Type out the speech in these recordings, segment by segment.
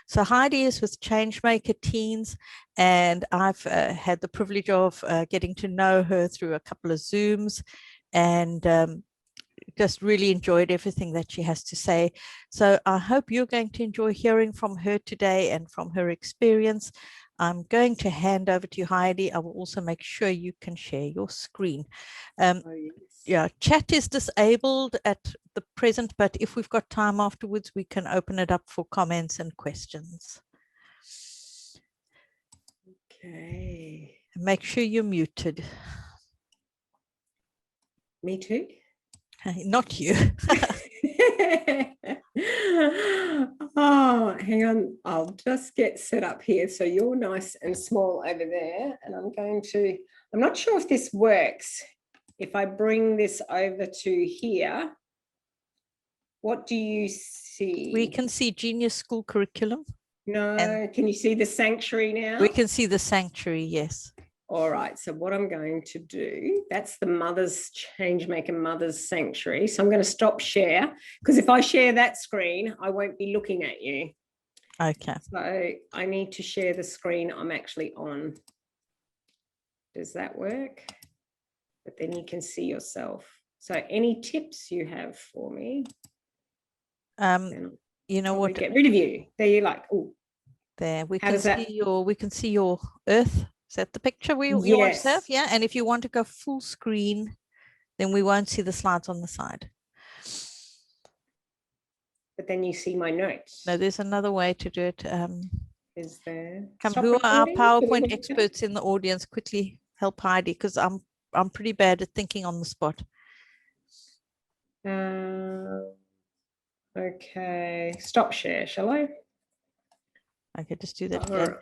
So Heidi is with Changemaker Teens, and I've had the privilege of getting to know her through a couple of Zooms, and just really enjoyed everything that she has to say. So I hope you're going to enjoy hearing from her today and from her experience. I'm going to hand over to you, Heidi. I will also make sure you can share your screen. Yeah, chat is disabled at the present, but if we've got time afterwards, we can open it up for comments and questions. Okay. Make sure you're muted. Me too? Not you. Oh, hang on. I'll just get set up here. So you're nice and small over there. And I'm not sure if this works. If I bring this over to here, what do you see? We can see Genius School Curriculum. No, can you see the sanctuary now? We can see the sanctuary, yes. All right, so what I'm going to do, that's the Mother's Changemaker Mother's Sanctuary. So I'm going to stop share, because if I share that screen, I won't be looking at you. Okay. So I need to share the screen I'm actually on. Does that work? But then you can see yourself. So any tips you have for me? You know what? Get rid of you. There you're like, oh. There, we can see your Earth. Is that the picture you want to have? Yeah. And if you want to go full screen, then we won't see the slides on the side. But then you see my notes. No, there's another way to do it. Is there? Who are our PowerPoint experts in the audience? Quickly help Heidi, because I'm pretty bad at thinking on the spot. Okay, stop share, shall I? Okay, just do that.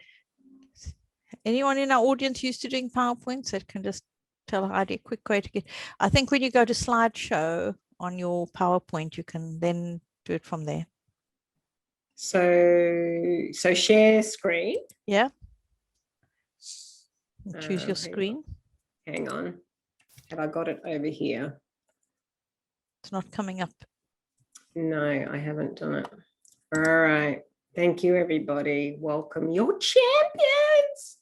Anyone in our audience used to doing PowerPoints that can just tell Heidi a quick way to get. I think when you go to slideshow on your PowerPoint, you can then do it from there. So share screen. Yeah. Choose your screen. Hang on. Have I got it over here? It's not coming up. No, I haven't done it. All right. Thank you, everybody. Welcome. You're champions.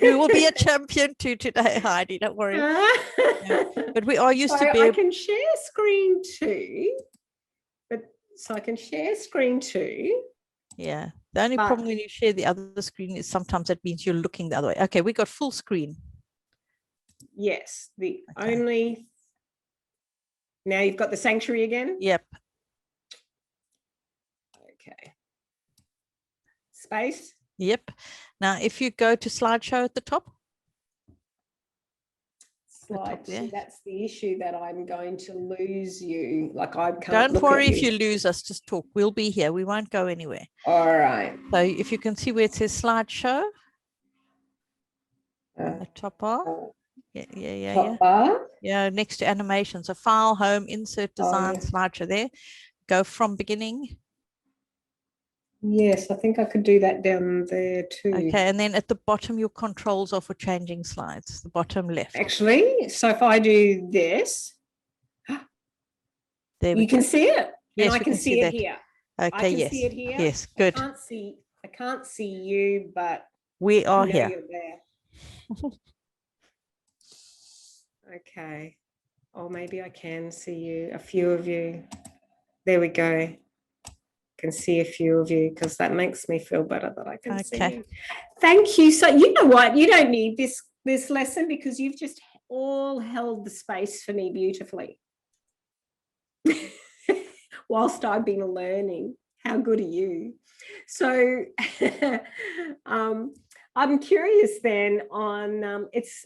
You will be a champion too today, Heidi. Don't worry. Yeah. But we are used to be. I can share screen too. So I can share screen too. Yeah. The only problem when you share the other screen is sometimes that means you're looking the other way. Okay, we got full screen. Yes. Now you've got the sanctuary again? Yep. Okay. Space? Yep. Now, if you go to slideshow at the top. See, that's the issue, that I'm going to lose you. Like I can't. Don't worry if you lose us, just talk. We'll be here. We won't go anywhere. All right. So if you can see where it says slideshow. On the top bar. Yeah, next to animation. So file, home, insert, design, slideshow there. Go from beginning. Yes, I think I could do that down there too. Okay, and then at the bottom, your controls are for changing slides, the bottom left. Actually, so if I do this, there you can see it. Yes, and I can see it here. Okay, I can see it here. Yes, good. I can't see you, but we are here. You're there. Okay. Or maybe I can see you, a few of you. There we go. Can see a few of you, because that makes me feel better that I can see you. Thank you. So you know what? You don't need this lesson, because you've just all held the space for me beautifully. Whilst I've been learning. How good are you? So I'm curious then on it's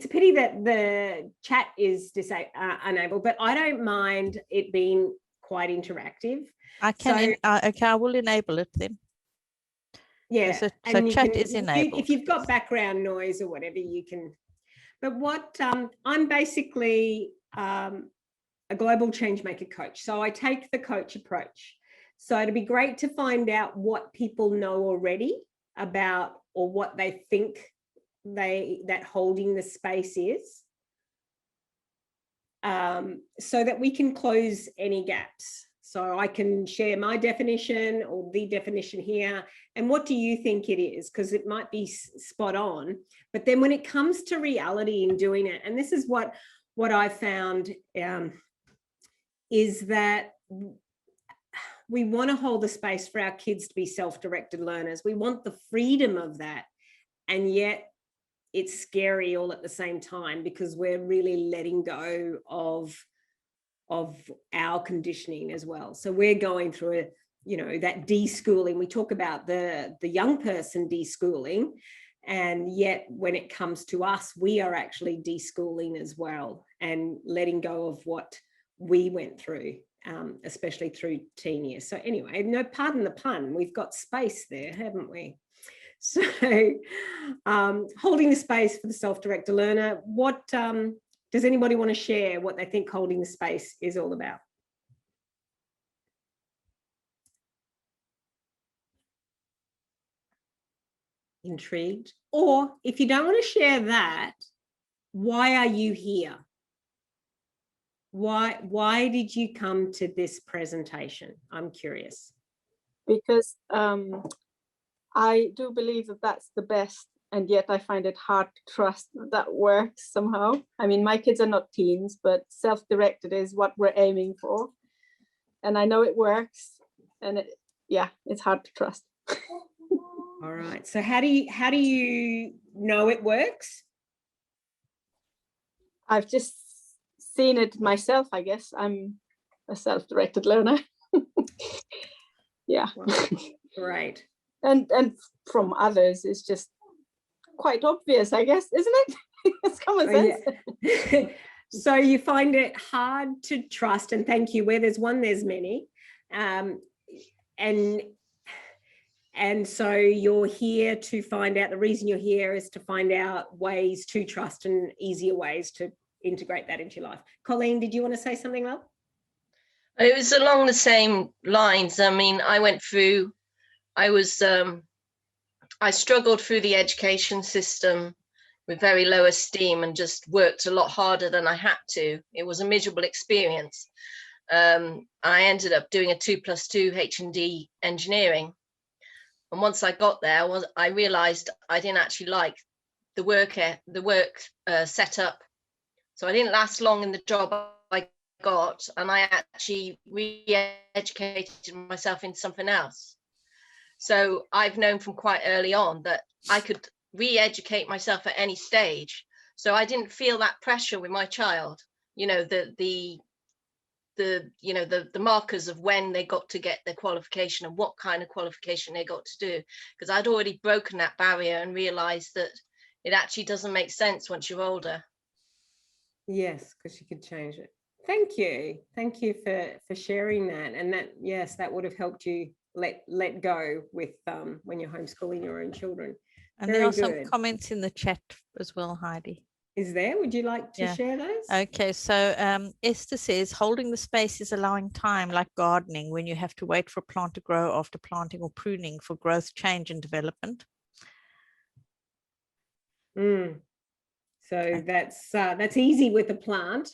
a pity that the chat is unable, but I don't mind it being quite interactive. I can, okay, I will enable it then. Yeah, so chat is enabled. If you've got background noise or whatever, you can. But what I'm basically a global changemaker coach. So I take the coach approach. So it'd be great to find out what people know already about, or what they think that holding the space is. So that we can close any gaps. So I can share my definition or the definition here. And what do you think it is? Because it might be spot on. But then when it comes to reality in doing it, and this is what I found is that we want to hold the space for our kids to be self-directed learners. We want the freedom of that. And yet it's scary all at the same time, because we're really letting go of our conditioning as well. So we're going through that deschooling. We talk about the young person deschooling, and yet when it comes to us, we are actually deschooling as well, and letting go of what we went through, especially through teen years. So anyway, no, pardon the pun, we've got space there, haven't we? So holding the space for the self-directed learner. What does anybody want to share what they think holding the space is all about? Intrigued? Or if you don't want to share that, why are you here? Why did you come to this presentation? I'm curious. Because I do believe that that's the best, and yet I find it hard to trust that works somehow. I mean, my kids are not teens, but self-directed is what we're aiming for. And I know it works, and it's hard to trust. All right. So how do you know it works? I've just seen it myself, I guess. I'm a self-directed learner. Yeah. Wow. Great. And from others, it's just quite obvious, I guess, isn't it? It's common sense. Yeah. So you find it hard to trust, and thank you. Where there's one, there's many. And so you're here to find out, the reason you're here is to find out ways to trust and easier ways to integrate that into your life. Colleen, did you want to say something, love? It was along the same lines. I mean, I struggled through the education system with very low esteem and just worked a lot harder than I had to. It was a miserable experience. I ended up doing a 2+2 H&D engineering. And once I got there, I realized I didn't actually like the work setup. So I didn't last long in the job I got, and I actually re-educated myself into something else. So I've known from quite early on that I could re-educate myself at any stage. So I didn't feel that pressure with my child, the markers of when they got to get their qualification and what kind of qualification they got to do, because I'd already broken that barrier and realized that it actually doesn't make sense once you're older. Yes, because you could change it. Thank you for sharing that. And that, yes, that would have helped you let go with when you're homeschooling your own children. And there are some comments in the chat as well, Heidi. Is there? Would you like to share those? Okay, so Esther says, holding the space is allowing time, like gardening, when you have to wait for a plant to grow after planting or pruning for growth, change and development. So that's easy with a plant.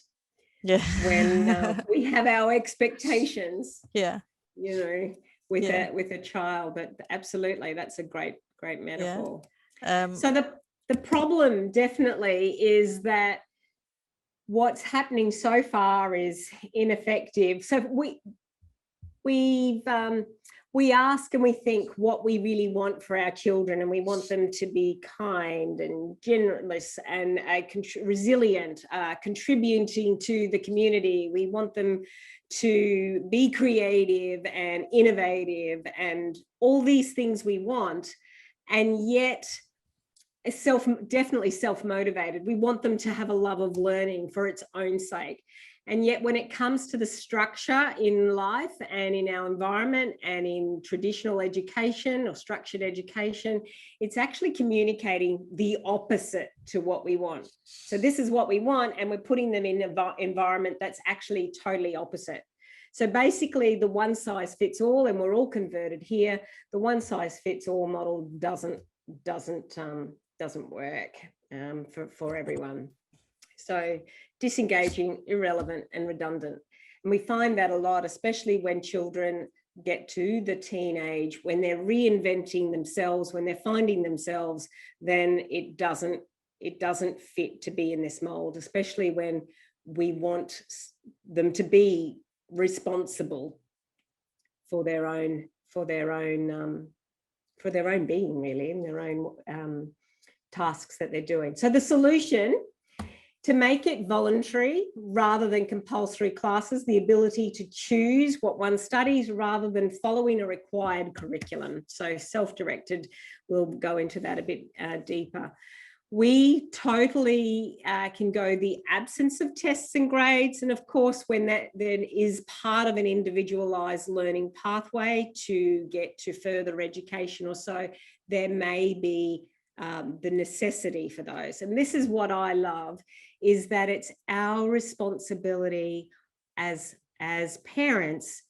Yeah. When we have our expectations. Yeah. With a child, but absolutely, that's a great metaphor. Yeah. So the problem definitely is that what's happening so far is ineffective. So we ask and we think what we really want for our children, and we want them to be kind and generous and resilient, contributing to the community. We want them to be creative and innovative and all these things we want, and yet definitely self-motivated. We want them to have a love of learning for its own sake. And yet when it comes to the structure in life and in our environment and in traditional education or structured education, it's actually communicating the opposite to what we want. So this is what we want, and we're putting them in an environment that's actually totally opposite. So basically the one size fits all, and we're all converted here. The one size fits all model doesn't work for everyone. So disengaging, irrelevant and redundant. And we find that a lot, especially when children get to the teenage, when they're reinventing themselves, when they're finding themselves, then it doesn't fit to be in this mold, especially when we want them to be responsible for their own being, really, and their own tasks that they're doing. So the solution: to make it voluntary rather than compulsory classes, the ability to choose what one studies rather than following a required curriculum. So self-directed, we'll go into that a bit deeper. We totally can go the absence of tests and grades. And of course, when that then is part of an individualized learning pathway to get to further education or so, there may be the necessity for those. And this is what I love, is that it's our responsibility as parents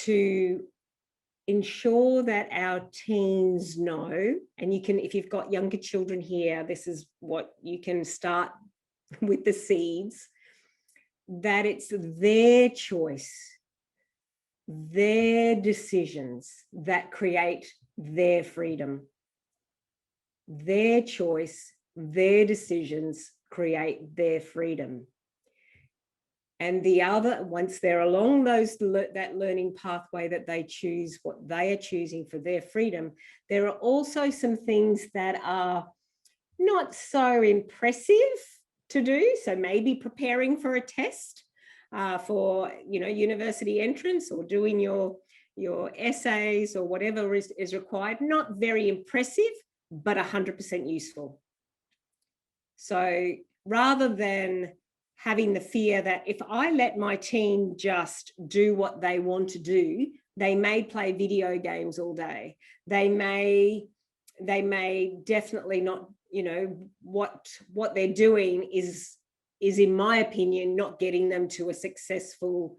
to ensure that our teens know, and you can, if you've got younger children here, this is what you can start with the seeds, that it's their choice, their decisions that create their freedom. Their choice, their decisions create their freedom. And the other, once they're along that learning pathway that they choose, what they are choosing for their freedom, there are also some things that are not so impressive to do. So maybe preparing for a test for, university entrance, or doing your essays or whatever is required. Not very impressive, but 100% useful. So rather than having the fear that if I let my teen just do what they want to do, they may play video games all day. They may definitely not, what they're doing is in my opinion, not getting them to a successful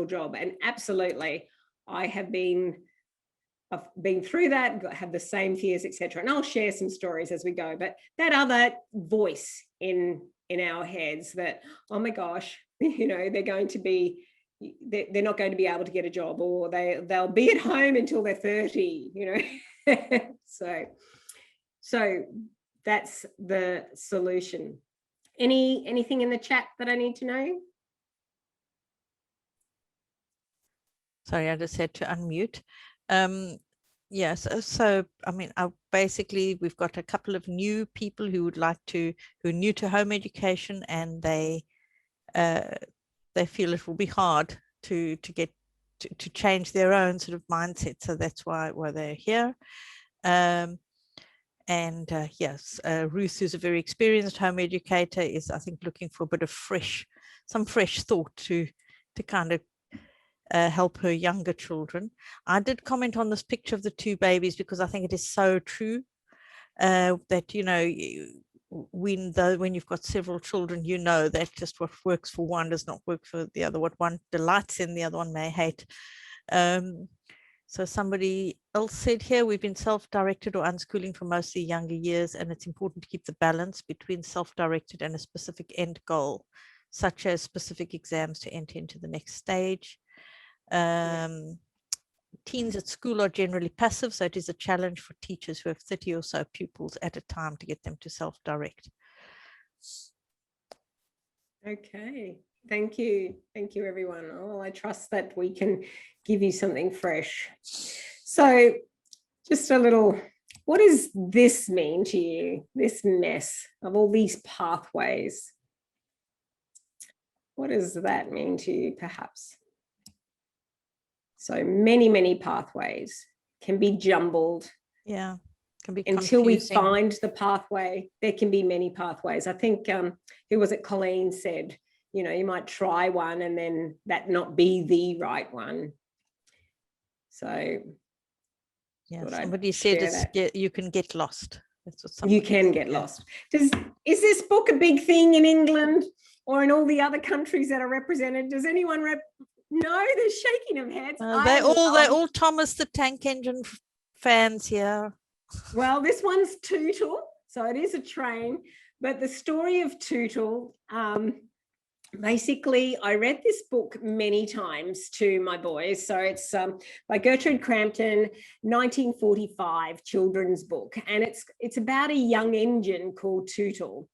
job. And absolutely, I've been through that, have the same fears, etc. And I'll share some stories as we go. But that other voice in our heads that, oh my gosh, they're going to be, they're not going to be able to get a job, or they'll be at home until they're 30, So that's the solution. Anything in the chat that I need to know? Sorry, I just had to unmute. Yes, so I mean, basically we've got a couple of new people who are new to home education, and they feel it will be hard to get to change their own sort of mindset. So that's why they're here. Yes, Ruth, who's a very experienced home educator, is, I think, looking for a bit of some fresh thought to kind of help her younger children. I did comment on this picture of the two babies because I think it is so true that, when you've got several children, that just what works for one does not work for the other. What one delights in, the other one may hate. So somebody else said here, we've been self-directed or unschooling for most of the younger years, and it's important to keep the balance between self-directed and a specific end goal, such as specific exams to enter into the next stage. Teens at school are generally passive, so it is a challenge for teachers who have 30 or so pupils at a time to get them to self-direct. Okay, thank you everyone. Oh, I trust that we can give you something fresh. So just a little, what does this mean to you, this mess of all these pathways? What does that mean to you, perhaps? So many pathways, can be jumbled. Yeah, can be until confusing. we find the pathway. There can be many pathways. I think who was it, Colleen said, you might try one and then that not be the right one. So yeah, somebody said you can get lost. That's what you can get lost. Is this book a big thing in England or in all the other countries that are represented? Does anyone No, they're shaking of heads. They're all Thomas the Tank Engine fans here. Well, this one's Tootle, so it is a train. But the story of Tootle, basically, I read this book many times to my boys. So it's by Gertrude Crampton, 1945 children's book. And it's about a young engine called Tootle.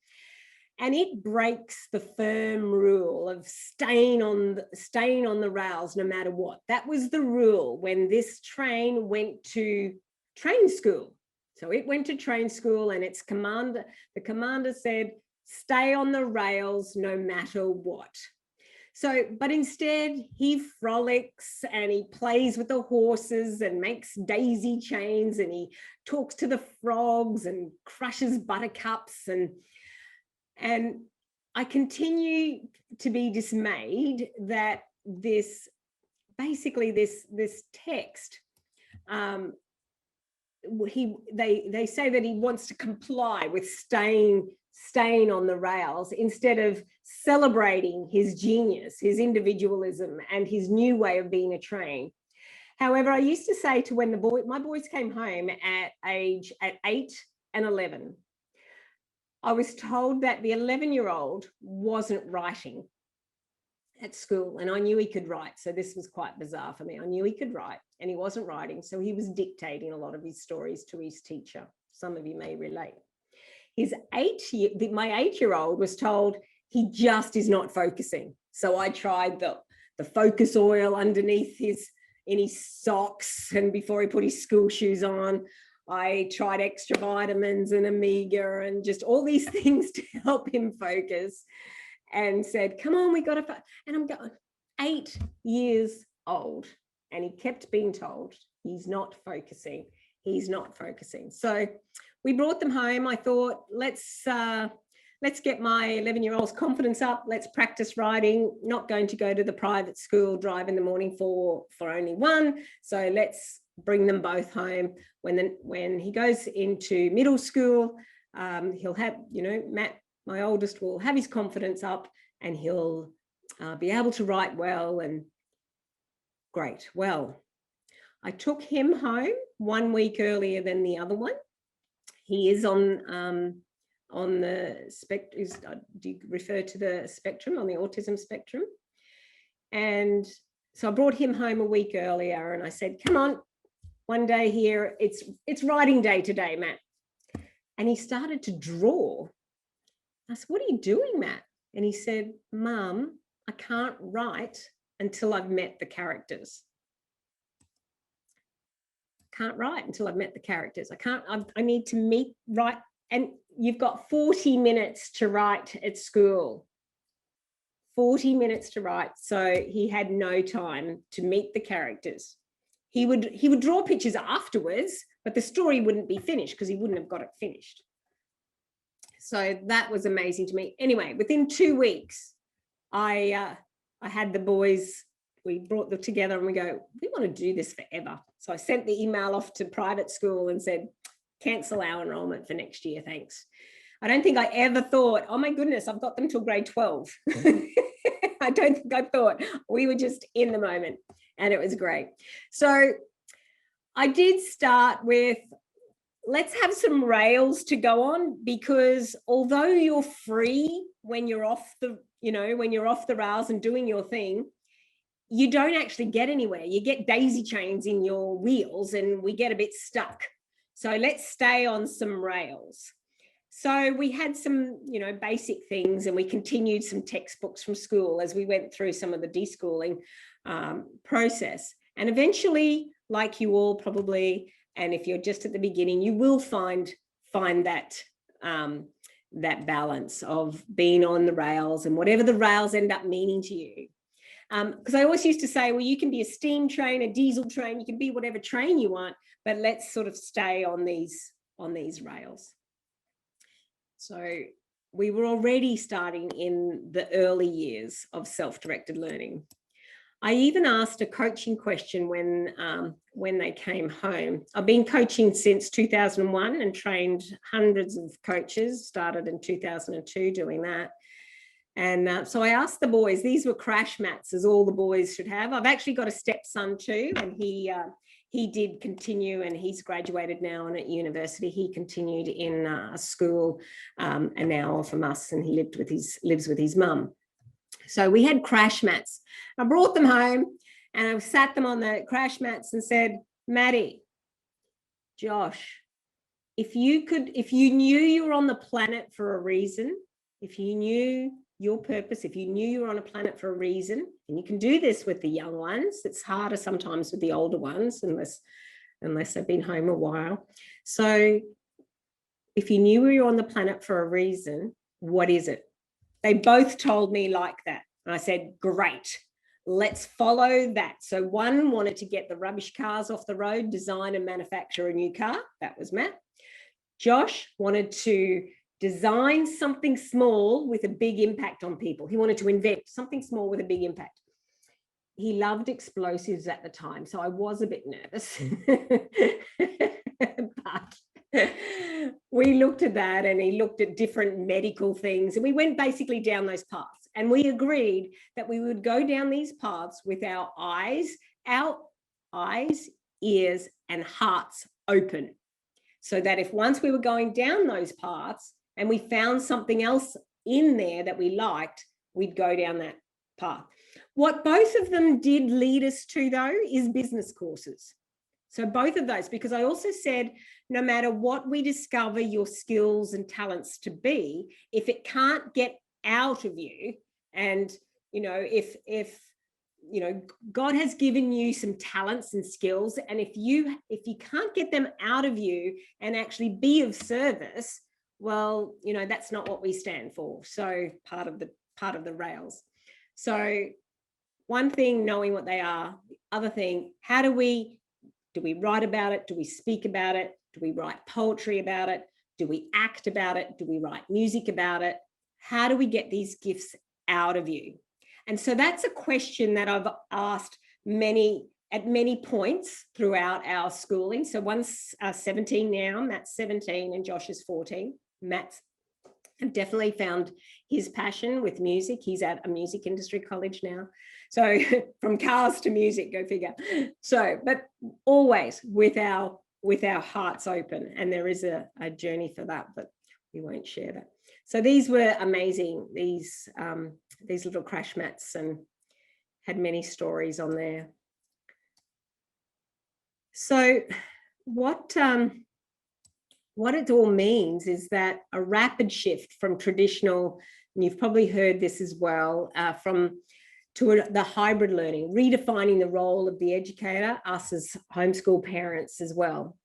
And it breaks the firm rule of staying on the rails no matter what. That was the rule when this train went to train school. So it went to train school, and the commander said, stay on the rails no matter what. So, but instead he frolics and he plays with the horses and makes daisy chains, and he talks to the frogs and crushes buttercups, and I continue to be dismayed that this text, they say that he wants to comply with staying on the rails instead of celebrating his genius, his individualism, and his new way of being a train. However, I used to say to when my boys came home at 8 and 11, I was told that the 11-year-old wasn't writing at school, and I knew he could write. So this was quite bizarre for me. I knew he could write and he wasn't writing. So he was dictating a lot of his stories to his teacher. Some of you may relate. My 8-year-old was told he just is not focusing. So I tried the focus oil underneath in his socks, and before he put his school shoes on, I tried extra vitamins and Omega and just all these things to help him focus, and said, come on, we got to, and I'm going 8 years old. And he kept being told he's not focusing. He's not focusing. So we brought them home. I thought, let's get my 11-year-old's confidence up. Let's practice writing. Not going to go to the private school drive in the morning for only one. So let's bring them both home. When he goes into middle school, he'll have, Matt, my oldest, will have his confidence up, and he'll be able to write well. And great. Well, I took him home 1 week earlier than the other one. He is on the spectrum. Do you refer to the spectrum, on the autism spectrum? And so I brought him home a week earlier, and I said, come on, one day here, it's writing day today, Matt. And he started to draw. I said, what are you doing, Matt? And he said, Mum, I can't write until I've met the characters. Can't write until I've met the characters. I need to write. And you've got 40 minutes to write at school. 40 minutes to write. So he had no time to meet the characters. He would draw pictures afterwards, but the story wouldn't be finished because he wouldn't have got it finished. So that was amazing to me. Anyway, within 2 weeks, I had the boys, we brought them together and we go, we want to do this forever. So I sent the email off to private school and said, cancel our enrollment for next year, thanks. I don't think I ever thought, oh my goodness, I've got them till grade 12. I don't think I thought. We were just in the moment, and it was great. So I did start with, let's have some rails to go on, because although you're free when you're off the, when you're off the rails and doing your thing, you don't actually get anywhere. You get daisy chains in your wheels and we get a bit stuck. So let's stay on some rails. So we had some, basic things, and we continued some textbooks from school as we went through some of the deschooling process. And eventually, like you all probably, and if you're just at the beginning, you will find that that balance of being on the rails and whatever the rails end up meaning to you. Because I always used to say, well, you can be a steam train, a diesel train, you can be whatever train you want, but let's sort of stay on these rails. So we were already starting in the early years of self-directed learning. I even asked a coaching question when they came home. I've been coaching since 2001 and trained hundreds of coaches, started in 2002 doing that. And so I asked the boys, these were crash mats, as all the boys should have. I've actually got a stepson too, and he did continue, and he's graduated now and at university. He continued in a school an hour from us, and he lives with his mum. So we had crash mats. I brought them home and I sat them on the crash mats and said, Maddie, Josh, if you knew you were on the planet for a reason, if you knew your purpose, if you knew you were on a planet for a reason, and you can do this with the young ones, it's harder sometimes with the older ones unless they've been home a while. So if you knew you were on the planet for a reason, what is it? They both told me like that. And I said, great, let's follow that. So one wanted to get the rubbish cars off the road, design and manufacture a new car. That was Matt. Josh wanted to design something small with a big impact on people. He wanted to invent something small with a big impact. He loved explosives at the time, so I was a bit nervous. But we looked at that, and he looked at different medical things, and we went basically down those paths. And we agreed that we would go down these paths with our eyes, ears, and hearts open. So that if once we were going down those paths and we found something else in there that we liked, we'd go down that path. What both of them did lead us to, though, is business courses. So both of those, because I also said, no matter what we discover your skills and talents to be, if it can't get out of you, and, you know, if you know, God has given you some talents and skills, and if you can't get them out of you and actually be of service, well, you know, that's not what we stand for. So part of the rails. So one thing, knowing what they are. The other thing, do we write about it? Do we speak about it? Do we write poetry about it? Do we act about it? Do we write music about it? How do we get these gifts out of you? And so that's a question that I've asked at many points throughout our schooling. So one's 17 now, Matt's 17 and Josh is 14. Matt's definitely found his passion with music. He's at a music industry college now. So from cars to music, go figure. So, but always with our hearts open, and there is a journey for that, but we won't share that. So these were amazing, these little crash mats, and had many stories on there. So what it all means is that a rapid shift from traditional, and you've probably heard this as well, to the hybrid learning, redefining the role of the educator, us as homeschool parents as well.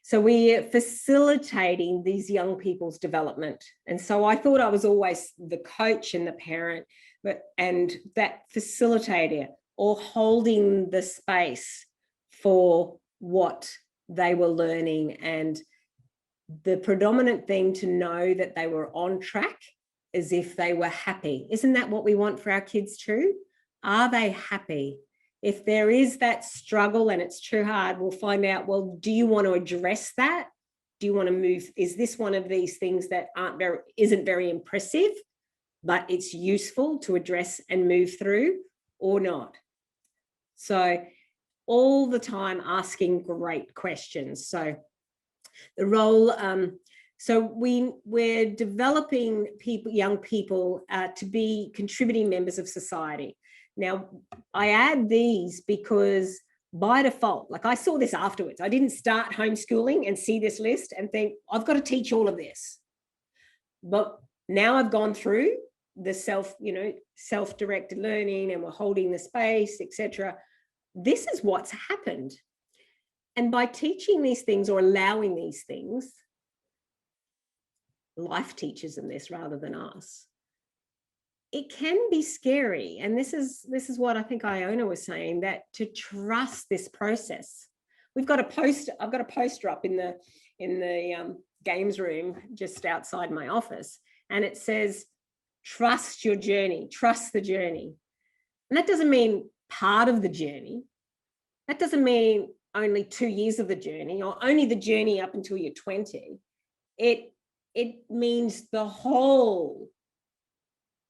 So we're facilitating these young people's development. And so I thought I was always the coach and the parent, and that facilitator, or holding the space for what they were learning. And the predominant thing to know that they were on track is if they were happy. Isn't that what we want for our kids too? Are they happy? If there is that struggle and it's too hard, we'll find out, well, do you want to address that? Do you want to move? Is this one of these things that isn't very impressive, but it's useful to address and move through, or not? So all the time asking great questions. So the role, so we're developing young people to be contributing members of society. Now, I add these because by default, like I saw this afterwards, I didn't start homeschooling and see this list and think, I've got to teach all of this. But now I've gone through the self-directed learning, and we're holding the space, etc. This is what's happened. And by teaching these things or allowing these things, life teaches them this rather than us. It can be scary. And this is what I think Iona was saying, that to trust this process. I've got a poster up in the games room just outside my office, and it says, trust your journey, trust the journey. And that doesn't mean part of the journey. That doesn't mean only 2 years of the journey, or only the journey up until you're 20. It means the whole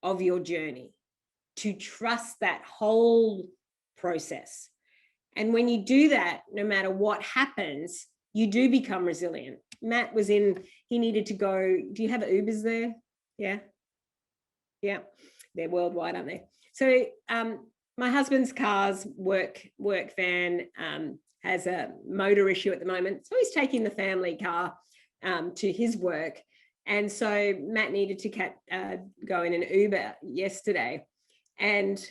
of your journey, to trust that whole process. And when you do that, no matter what happens, you do become resilient. Matt he needed to go, do you have Ubers there? Yeah. they're worldwide, aren't they? So my husband's car's work van has a motor issue at the moment. So he's taking the family car to his work. And so Matt needed to go in an Uber yesterday. And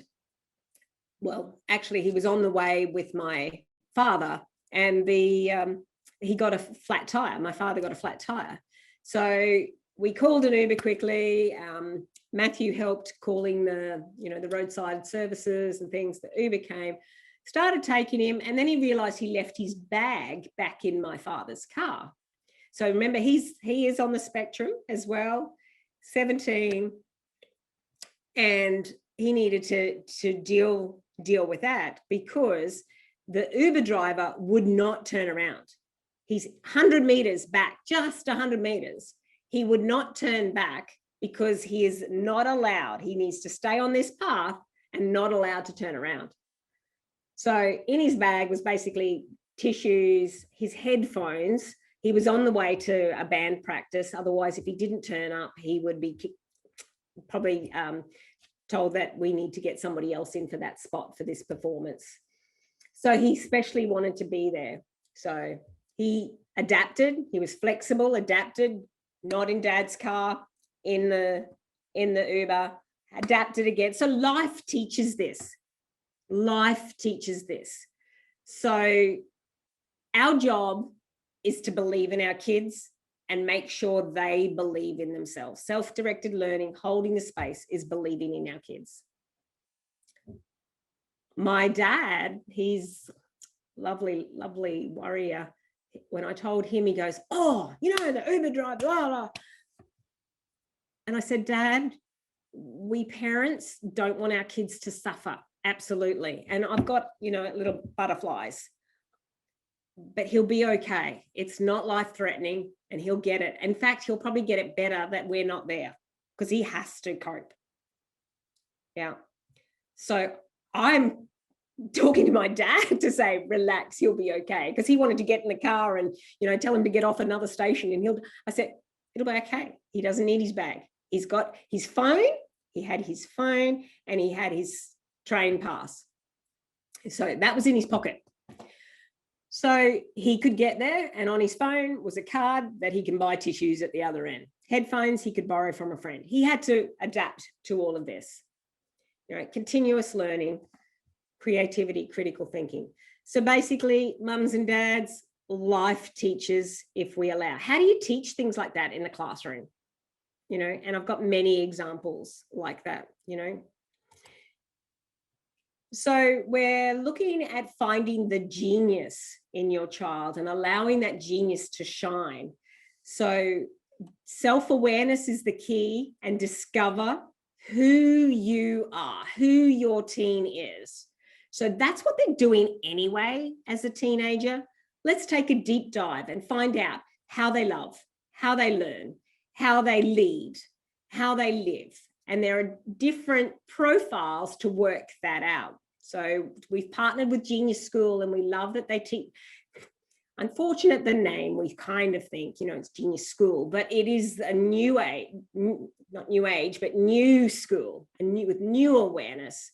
well, actually, he was on the way with my father, and he got a flat tire. My father got a flat tire. So we called an Uber quickly. Matthew helped calling the roadside services and things. The Uber came, started taking him, and then he realized he left his bag back in my father's car. So remember, he is on the spectrum as well, 17, and he needed to deal with that because the Uber driver would not turn around. He's 100 meters back, just 100 meters. He would not turn back because he is not allowed. He needs to stay on this path and not allowed to turn around. So in his bag was basically tissues, his headphones. He was on the way to a band practice. Otherwise, if he didn't turn up, he would be probably told that we need to get somebody else in for that spot for this performance. So he especially wanted to be there. So he adapted. He was flexible, adapted, not in Dad's car, in the Uber, adapted again. So life teaches this. Life teaches this. So our job is to believe in our kids and make sure they believe in themselves. Self-directed learning, holding the space, is believing in our kids. My dad, he's lovely, lovely warrior. When I told him, he goes, oh, the Uber driver, blah, blah. And I said, Dad, we parents don't want our kids to suffer. Absolutely. And I've got, little butterflies, but he'll be okay. It's not life-threatening and he'll get it. In fact, he'll probably get it better that we're not there because he has to cope. Yeah. So I'm talking to my dad to say, relax, he'll be okay. Because he wanted to get in the car and, tell him to get off another station. And I said, it'll be okay. He doesn't need his bag. He's got his phone. He had his phone and he had his train pass. So that was in his pocket. So he could get there, and on his phone was a card that he can buy tissues at the other end. Headphones he could borrow from a friend. He had to adapt to all of this. Continuous learning, creativity, critical thinking. So basically, mums and dads, life teaches if we allow. How do you teach things like that in the classroom? And I've got many examples like that, So we're looking at finding the genius in your child and allowing that genius to shine. So self-awareness is the key, and discover who you are, who your teen is. So that's what they're doing anyway as a teenager. Let's take a deep dive and find out how they love, how they learn, how they lead, how they live. And there are different profiles to work that out. So we've partnered with Genius School, and we love that they teach. Unfortunate the name, we kind of think, it's Genius School, but it is a new age, not new age, but new school, with new awareness,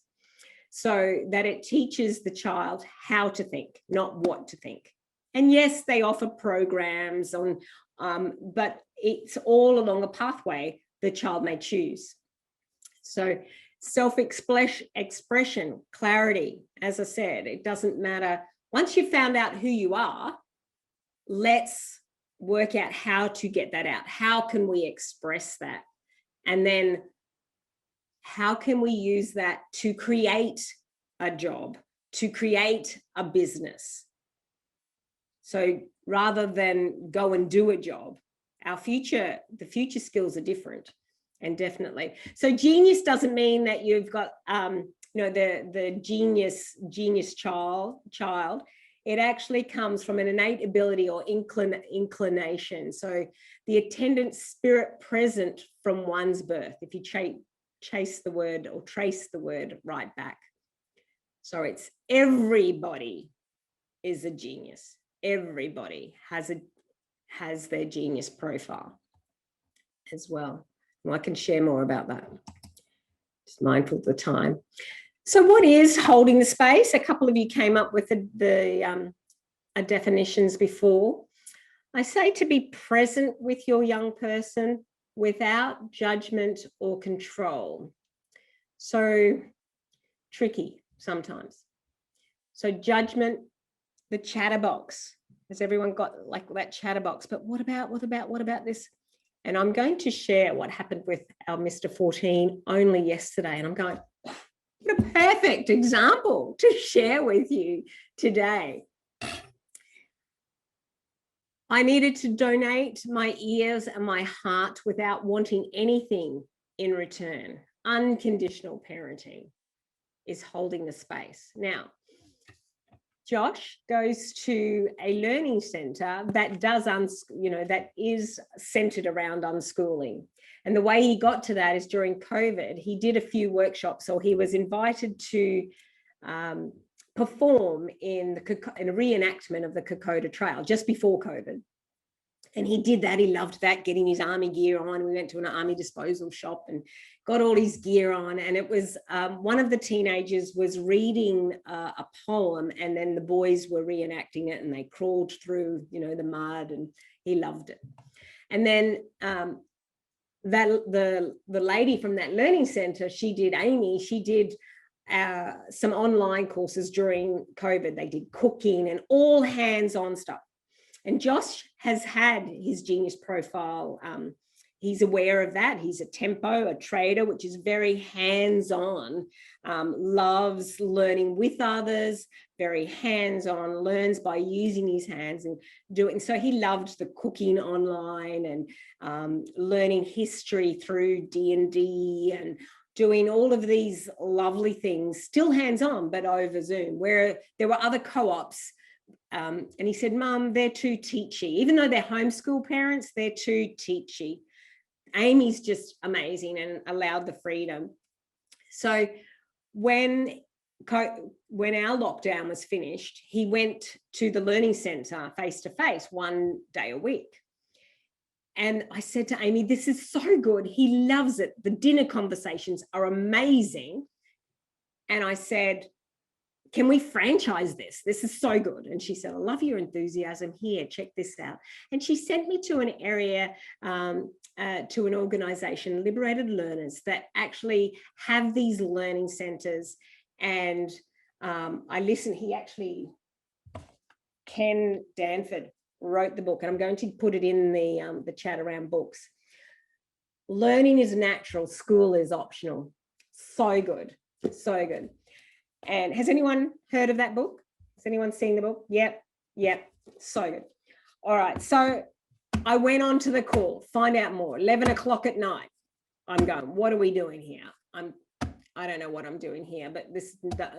so that it teaches the child how to think, not what to think. And yes, they offer programs on, but it's all along a pathway the child may choose. So self-expression, clarity, as I said, it doesn't matter. Once you've found out who you are, let's work out how to get that out. How can we express that? And then how can we use that to create a job, to create a business? So rather than go and do a job, the future skills are different. And definitely. So genius doesn't mean that you've got, the genius child. It actually comes from an innate ability or inclination. So the attendant spirit present from one's birth, if you chase the word or trace the word right back. So it's everybody is a genius. Everybody has their genius profile as well. I can share more about that. Just mindful of the time. So what is holding the space? A couple of you came up with the definitions before. I say to be present with your young person without judgment or control. So tricky sometimes. So judgment, the chatterbox. Has everyone got like that chatterbox? But what about this? And I'm going to share what happened with our Mr. 14 only yesterday. And I'm going, what a perfect example to share with you today. I needed to donate my ears and my heart without wanting anything in return. Unconditional parenting is holding the space. Now, Josh goes to a learning centre that does, that is centred around unschooling. And the way he got to that is during COVID, he did a few workshops. So he was invited to perform in a reenactment of the Kokoda Trail just before COVID. And he did that. He loved that, getting his army gear on. We went to an army disposal shop and got all his gear on. And it was one of the teenagers was reading a poem, and then the boys were reenacting it, and they crawled through, the mud, and he loved it. And then the lady from that learning centre, Amy, she did some online courses during COVID. They did cooking and all hands-on stuff. And Josh has had his Genius profile. He's aware of that. He's a tempo, a trader, which is very hands-on, loves learning with others, very hands-on, learns by using his hands and doing. So he loved the cooking online and learning history through D&D and doing all of these lovely things, still hands-on, but over Zoom, where there were other co-ops. And he said, Mum, they're too teachy. Even though they're homeschool parents, they're too teachy. Amy's just amazing and allowed the freedom. So when our lockdown was finished, he went to the learning centre face-to-face 1 day a week. And I said to Amy, this is so good. He loves it. The dinner conversations are amazing. And I said, can we franchise this? This is so good. And she said, I love your enthusiasm. Here, check this out. And she sent me to an area, to an organisation, Liberated Learners, that actually have these learning centres. And I listened, Ken Danford wrote the book, and I'm going to put it in the chat around books. Learning is natural, school is optional. So good, so good. And has anyone heard of that book? Has anyone seen the book? Yep, so good. All right, so I went on to the call, find out more, 11 o'clock at night. I'm going, what are we doing here? I don't know what I'm doing here, but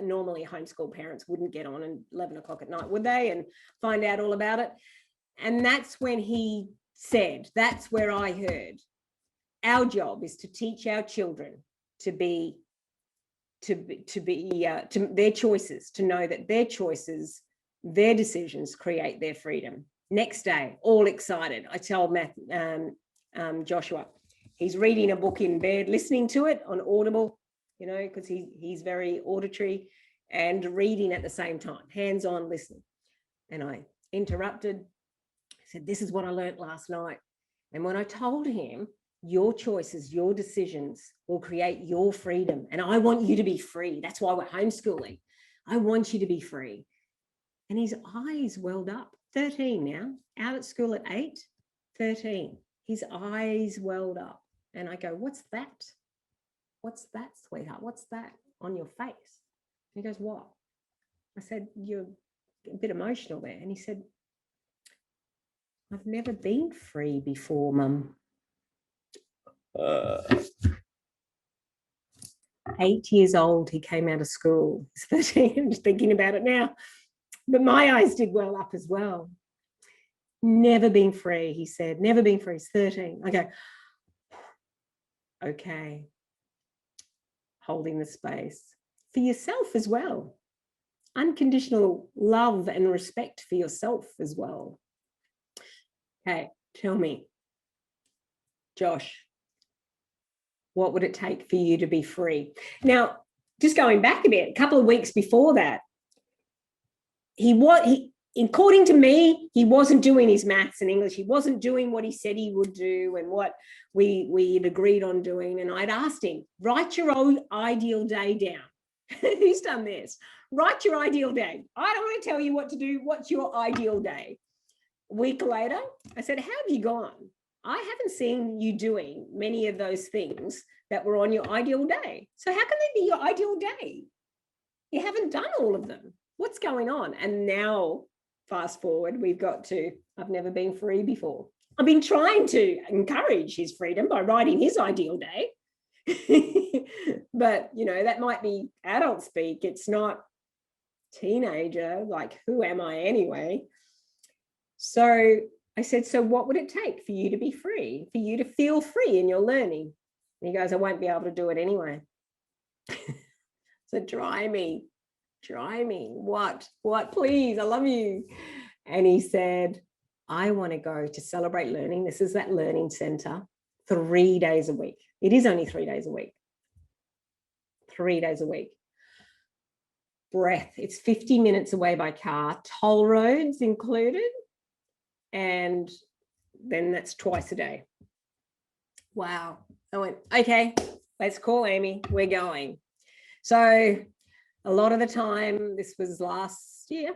normally homeschool parents wouldn't get on at 11 o'clock at night, would they? And find out all about it. And that's when he said, that's where I heard, our job is to teach our children to their choices, to know that their choices, their decisions create their freedom. Next day, all excited, I told Joshua, he's reading a book in bed, listening to it on Audible, because he's very auditory, and reading at the same time, hands-on listening. And I interrupted, I said, this is what I learned last night. And when I told him, your choices, your decisions will create your freedom. And I want you to be free. That's why we're homeschooling. I want you to be free. And his eyes welled up. 13 now, out at school at 8, 13. His eyes welled up. And I go, what's that? What's that, sweetheart? What's that on your face? And he goes, what? I said, you're a bit emotional there. And he said, I've never been free before, Mum. 8 years old, he came out of school. He's 13. I'm just thinking about it now. But my eyes did well up as well. Never been free, he said. Never been free. He's 13. I go, okay. Holding the space for yourself as well. Unconditional love and respect for yourself as well. Okay, tell me, Josh, What would it take for you to be free? Now, just going back a bit, a couple of weeks before that, according to me, he wasn't doing his maths and English. He wasn't doing what he said he would do and what we'd agreed on doing. And I'd asked him, write your own ideal day down. Who's done this? Write your ideal day. I don't want to tell you what to do. What's your ideal day? A week later, I said, how have you gone? I haven't seen you doing many of those things that were on your ideal day. So how can they be your ideal day? You haven't done all of them. What's going on? And now, fast forward, we've got to, I've never been free before. I've been trying to encourage his freedom by writing his ideal day. But, you know, that might be adult speak. It's not teenager, like, who am I anyway? So I said, so what would it take for you to be free, for you to feel free in your learning? And he goes, I won't be able to do it anyway. So try me. What, please, I love you. And he said, I want to go to Celebrate Learning. This is that learning center 3 days a week. It is only 3 days a week. 3 days a week. Breath. It's 50 minutes away by car, toll roads included. And then that's twice a day. Wow. I went, okay, let's call Amy. We're going. So a lot of the time, this was last year.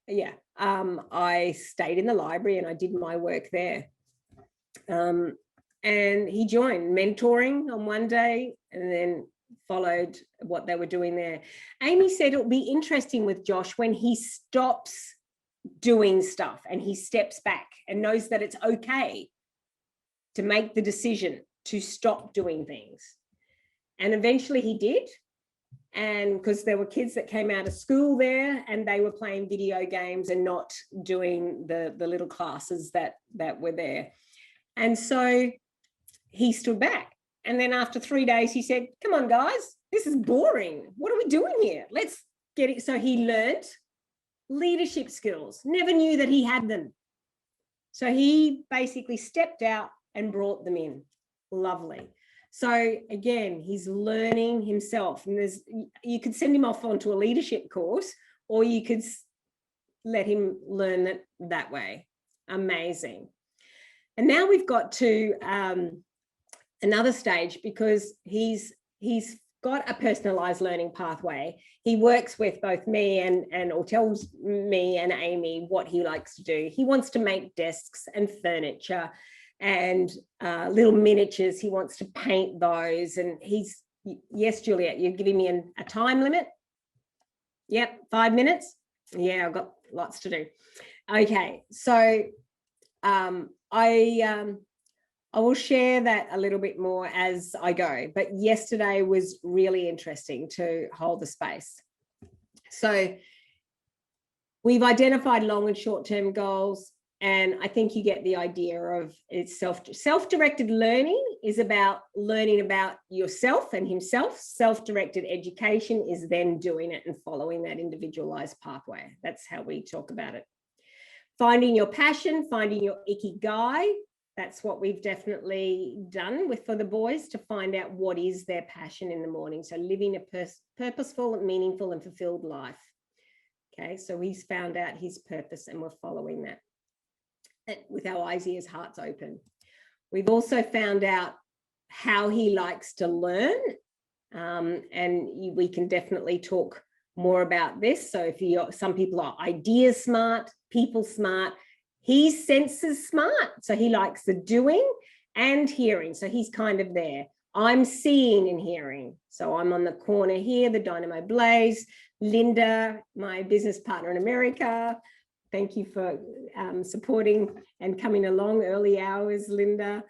Yeah. I stayed in the library and I did my work there. And he joined mentoring on one day and then followed what they were doing there. Amy said it'll be interesting with Josh when he stops doing stuff and he steps back and knows that it's okay to make the decision to stop doing things. And eventually he did. And because there were kids that came out of school there and they were playing video games and not doing the little classes that were there. And so he stood back. And then after 3 days, he said, come on, guys, this is boring. What are we doing here? Let's get it. So he learned leadership skills, never knew that he had them. So he basically stepped out and brought them in. Lovely. So again, he's learning himself, and you could send him off onto a leadership course, or you could let him learn it that way. Amazing. And now we've got to another stage, because he's got a personalized learning pathway. He works with both me and or tells me and Amy what he likes to do. He wants to make desks and furniture and little miniatures. He wants to paint those. And yes, Juliet, you're giving me a time limit? Yep, 5 minutes? Yeah, I've got lots to do. Okay, so I will share that a little bit more as I go. But yesterday was really interesting to hold the space. So we've identified long and short-term goals. And I think you get the idea of it's self-directed learning is about learning about yourself and himself. Self-directed education is then doing it and following that individualized pathway. That's how we talk about it. Finding your passion, finding your ikigai. That's what we've definitely done for the boys, to find out what is their passion in the morning. So living a purposeful, meaningful and fulfilled life. Okay, so he's found out his purpose and we're following that with our eyes, ears, hearts open. We've also found out how he likes to learn, and we can definitely talk more about this. So if some people are idea smart, people smart, he's senses smart. So he likes the doing and hearing. So he's kind of there. I'm seeing and hearing. So I'm on the corner here, the Dynamo Blaze. Linda, my business partner in America. Thank you for supporting and coming along early hours, Linda,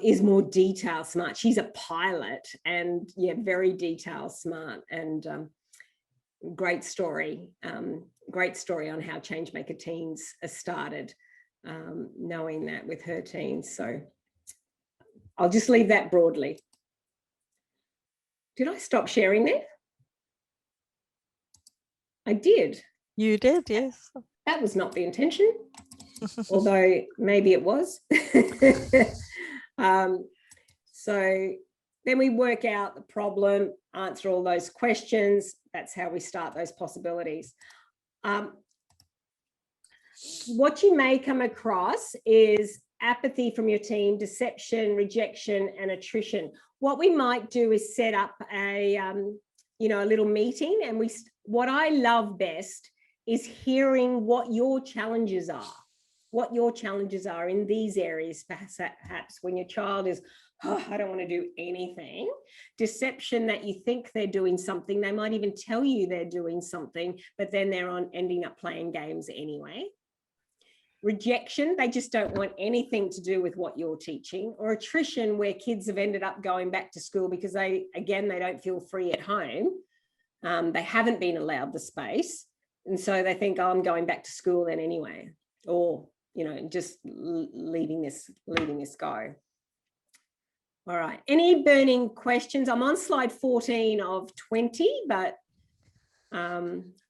is more detail smart. She's a pilot and yeah, very detail smart, and great story on how Changemaker Teens started, knowing that with her teens. So I'll just leave that broadly. Did I stop sharing there? I did. You did, yes. That was not the intention, although maybe it was. So Then we work out the problem, answer all those questions. That's how we start those possibilities. What you may come across is apathy from your team, deception, rejection, and attrition. What we might do is set up a, a little meeting, and what I love best is hearing what your challenges are. What your challenges are in these areas, perhaps when your child is, oh, I don't want to do anything. Deception, that you think they're doing something. They might even tell you they're doing something, but then they're ending up playing games anyway. Rejection, they just don't want anything to do with what you're teaching. Or attrition, where kids have ended up going back to school because they don't feel free at home. They haven't been allowed the space. And so they think, oh, I'm going back to school then anyway. Or, just leaving this go. All right. Any burning questions? I'm on slide 14 of 20, but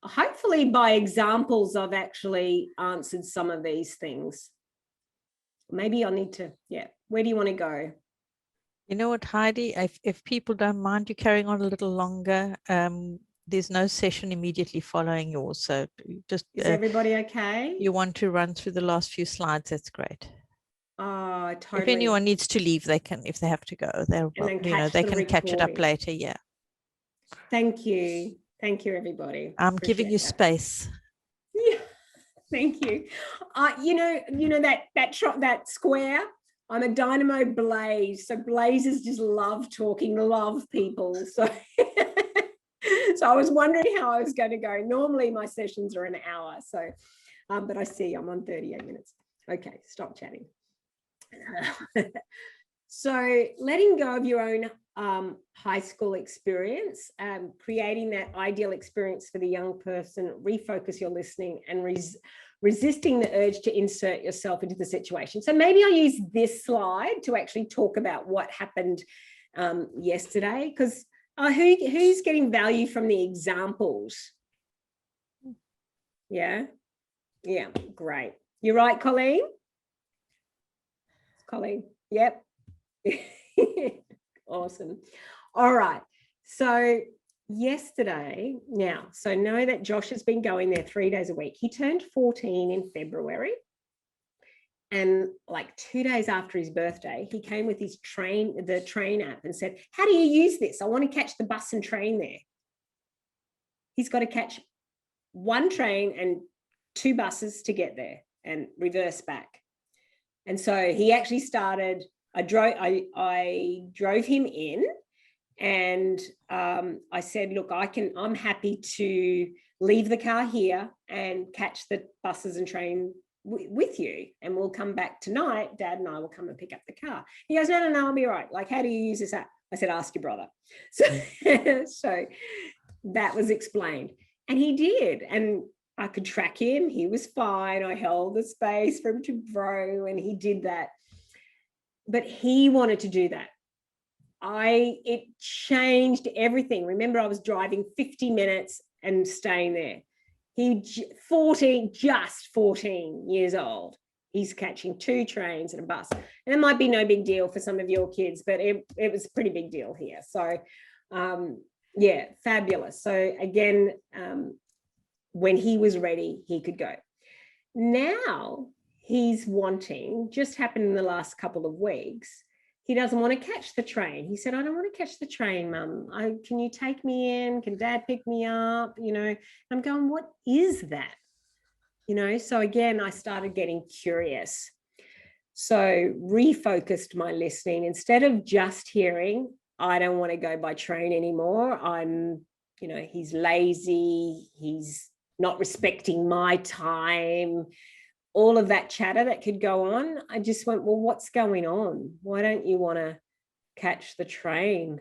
hopefully by examples, I've actually answered some of these things. Maybe I need to, where do you want to go? You know what, Heidi, if people don't mind you carrying on a little longer, there's no session immediately following yours. So just is everybody okay? You want to run through the last few slides, that's great. Oh, totally. If anyone needs to leave, they can, if they have to go, they can catch it up later. Yeah. Thank you. Thank you, everybody. I'm giving you space. Yeah. Thank you. That square, I'm a dynamo Blaze. So Blazers just love talking, love people. So so I was wondering how I was going to go. Normally my sessions are an hour. So, but I see I'm on 38 minutes. Okay, stop chatting. So letting go of your own high school experience, creating that ideal experience for the young person, refocus your listening, and resisting the urge to insert yourself into the situation. So maybe I'll use this slide to actually talk about what happened yesterday, because who's getting value from the examples? Yeah, great. You're right, Colleen? Colleen, yep. Awesome. All right. So yesterday, so know that Josh has been going there 3 days a week. He turned 14 in February. And like 2 days after his birthday, he came with his the train app, and said, how do you use this? I want to catch the bus and train there. He's got to catch one train and 2 buses to get there and reverse back. And so he actually started, I drove him in, and I said, look, I'm happy to leave the car here and catch the buses and train with you, and we'll come back tonight. Dad and I will come and pick up the car. He goes, no, I'll be all right. Like, how do you use this app? I said, ask your brother. So that was explained, and he did. And I could track him. He was fine. I held the space for him to grow, and he did that. But he wanted to do that. It changed everything. Remember, I was driving 50 minutes and staying there. Just 14 years old. He's catching 2 trains and a bus. And it might be no big deal for some of your kids, but it was a pretty big deal here. So, fabulous. So again, when he was ready, he could go. Now he's wanting, just happened in the last couple of weeks, he doesn't want to catch the train. He said, I don't want to catch the train, Mum. Can you take me in? Can Dad pick me up? I'm going, what is that? So again, I started getting curious. So refocused my listening. Instead of just hearing, I don't want to go by train anymore. He's lazy. He's not respecting my time. All of that chatter that could go on, I just went, well, what's going on? Why don't you want to catch the train?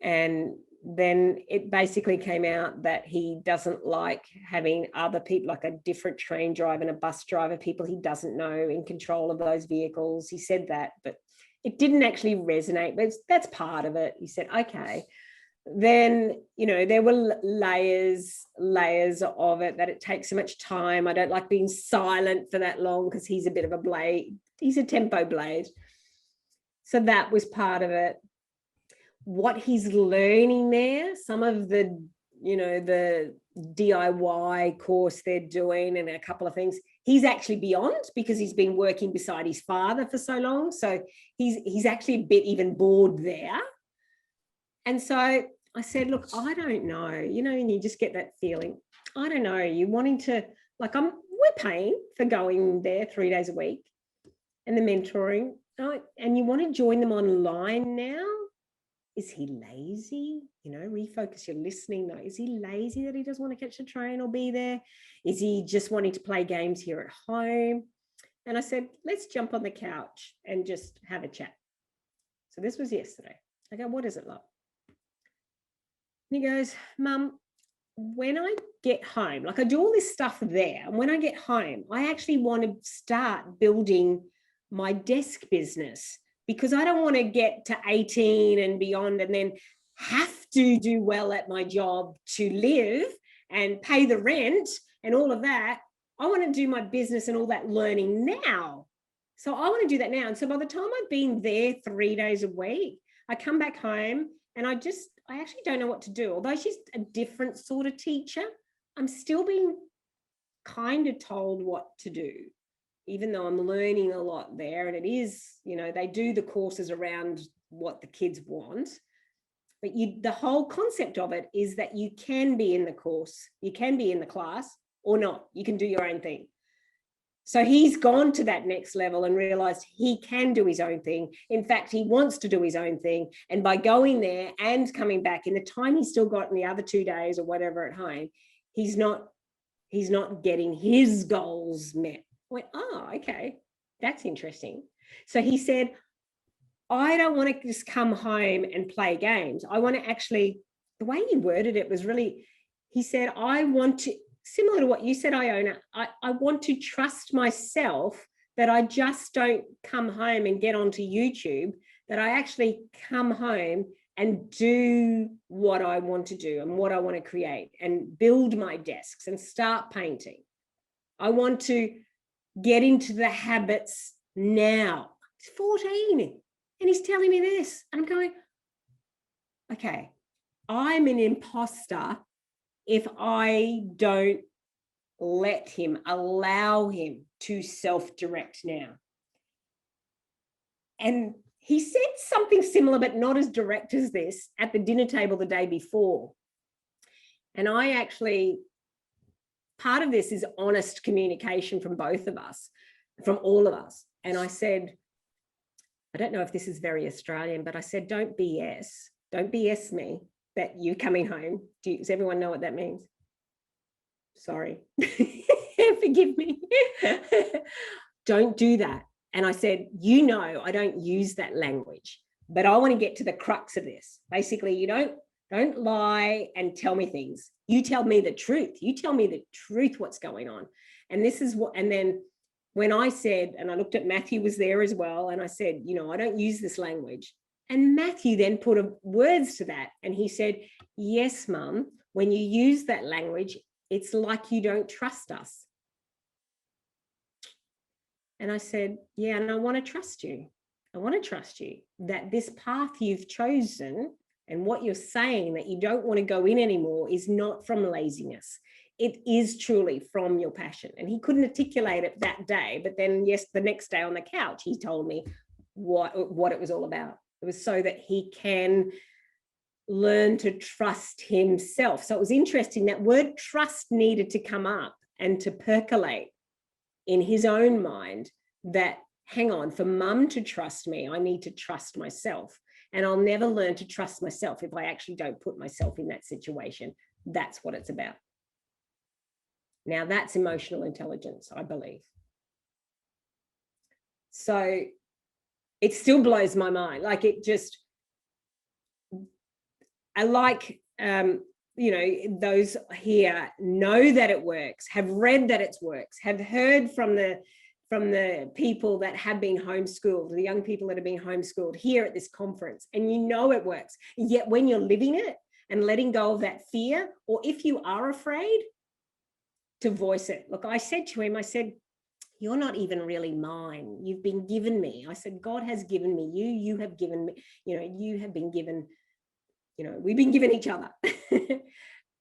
And then it basically came out that he doesn't like having other people, like a different train driver and a bus driver, people he doesn't know in control of those vehicles. He said that, but it didn't actually resonate, but that's part of it. He said, okay. Then, there were layers of it, that it takes so much time. I don't like being silent for that long because he's a bit of a blade. He's a tempo blade. So that was part of it. what he's learning there, some of the, you know, the DIY course they're doing and a couple of things, he's actually beyond, because he's been working beside his father for so long. So he's actually a bit even bored there. And so I said, look, I don't know, you know, and you just get that feeling. I don't know, you wanting to, like, we're paying for going there 3 days a week and the mentoring, and you want to join them online now. Is he lazy? You know, refocus your listening though. Is he lazy that he doesn't want to catch the train or be there? Is he just wanting to play games here at home? And I said, let's jump on the couch and just have a chat. So this was yesterday. I go, what is it like? And he goes, Mum, when I get home, like I do all this stuff there, and when I get home, I actually want to start building my desk business, because I don't want to get to 18 and beyond and then have to do well at my job to live and pay the rent and all of that. I want to do my business and all that learning now. So I want to do that now. And so by the time I've been there 3 days a week, I come back home and I actually don't know what to do. Although she's a different sort of teacher, I'm still being kind of told what to do, even though I'm learning a lot there. And it is, you know, they do the courses around what the kids want. But the whole concept of it is that you can be in the course, you can be in the class or not. You can do your own thing. So he's gone to that next level and realized he can do his own thing. In fact, he wants to do his own thing. And by going there and coming back in the time he's still got in the other 2 days or whatever at home, he's not getting his goals met. I went, oh, okay, that's interesting. So he said, I don't want to just come home and play games. I want to actually, the way he worded it was really, he said, I want to, similar to what you said, Iona, I want to trust myself that I just don't come home and get onto YouTube, that I actually come home and do what I want to do and what I want to create and build my desks and start painting. I want to get into the habits now. He's 14 and he's telling me this. And I'm going, okay, I'm an imposter if I don't allow him to self-direct now. And he said something similar, but not as direct as this, at the dinner table the day before. And I actually, part of this is honest communication from both of us, from all of us. And I said, I don't know if this is very Australian, but I said, don't BS me that you're coming home. Does everyone know what that means? Sorry, forgive me. Don't do that. And I said, you know, I don't use that language, but I want to get to the crux of this. Basically, you don't lie and tell me things. You tell me the truth. You tell me the truth, what's going on. And this is what, and then when I said, and I looked at Matthew was there as well, and I said, you know, I don't use this language. And Matthew then put words to that. And he said, yes, Mum, when you use that language, it's like you don't trust us. And I said, yeah, and I want to trust you. I want to trust you that this path you've chosen and what you're saying that you don't want to go in anymore is not from laziness. It is truly from your passion. And he couldn't articulate it that day. But then, yes, the next day on the couch, he told me what it was all about. It was so that he can learn to trust himself. So it was interesting, that word trust needed to come up and to percolate in his own mind, that, hang on, for Mum to trust me, I need to trust myself. And I'll never learn to trust myself if I actually don't put myself in that situation. That's what it's about. Now that's emotional intelligence, I believe. So it still blows my mind. Like, it just, I like, you know, those here know that it works, have read that it works, have heard from the people that have been homeschooled, the young people that have been homeschooled here at this conference, and you know it works. Yet when you're living it and letting go of that fear, or if you are afraid, to voice it. Look, I said to him, I said, you're not even really mine. You've been given me. I said, God has given me you. You have given me, you know, you have been given we've been given each other.